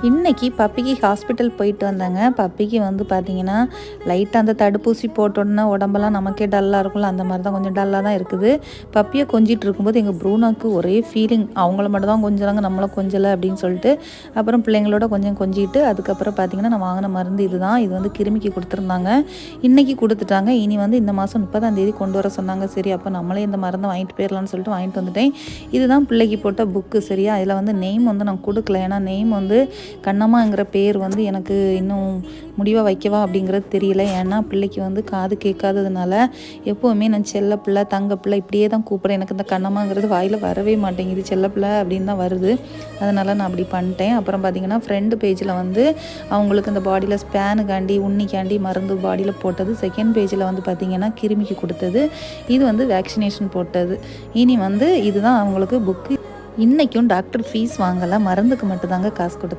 இன்றைக்கி பப்பிக்கு ஹாஸ்பிட்டல் போயிட்டு வந்தாங்க. பப்பிக்கு வந்து பார்த்திங்கன்னா லைட்டாக அந்த தடுப்பூசி போட்டோன்னா உடம்பெல்லாம் நமக்கே டல்லாக இருக்கும்ல, அந்த மாதிரி தான் கொஞ்சம் டல்லாக தான் இருக்குது. பப்பியை கொஞ்சிட்டு இருக்கும்போது எங்கள் ப்ரூனாக்கு ஒரே ஃபீலிங், அவங்கள மட்டும் தான் கொஞ்சறாங்க, நம்மளை கொஞ்சலை அப்படின்னு சொல்லிட்டு அப்புறம் பிள்ளைங்களோட கொஞ்சம் கொஞ்சிட்டு அதுக்கப்புறம் பார்த்திங்கன்னா நான் வாங்கின மருந்து இதுதான். இது வந்து கிருமிக்கு கொடுத்துருந்தாங்க, இன்றைக்கி கொடுத்துட்டாங்க. இனி வந்து இந்த மாதம் 30ஆம் தேதி கொண்டு வர சொன்னாங்க. சரி அப்போ நம்மளே இந்த மருந்தை வாங்கிட்டு போயிடலான்னு சொல்லிட்டு வாங்கிட்டு வந்துட்டேன். இதுதான் பிள்ளைக்கு போட்ட புக்கு. சரியா, இதில் வந்து நெய்ம் வந்து நான் கொடுக்கல, ஏன்னா நெய்ம் வந்து கண்ணம்மாங்கிற பேர் வந்து எனக்கு இன்னும் முடிவாக வைக்கவா அப்படிங்கிறது தெரியல. ஏன்னா பிள்ளைக்கு வந்து காது கேட்காததுனால எப்போவுமே நான் செல்ல பிள்ளை, தங்க பிள்ளை இப்படியே தான் கூப்பிட்றேன். எனக்கு இந்த கண்ணம்மாங்கிறது வாயில் வரவே மாட்டேங்குது, செல்ல பிள்ளை அப்படின்னு தான் வருது. அதனால் நான் அப்படி பண்ணிட்டேன். அப்புறம் பார்த்திங்கன்னா ஃப்ரெண்டு பேஜில் வந்து அவங்களுக்கு இந்த பாடியில் ஸ்பேனுக்காண்டி உன்னிக்காண்டி மருந்து பாடியில் போட்டது, செகண்ட் பேஜில் வந்து பார்த்திங்கன்னா கிருமிக்கு கொடுத்தது, இது வந்து வேக்சினேஷன் போட்டது. இனி வந்து இதுதான் அவங்களுக்கு புக்கு. இன்றைக்கும் டாக்டர் ஃபீஸ் வாங்கலை, மருந்துக்கு மட்டும்தாங்க காசு கொடுத்தேன்.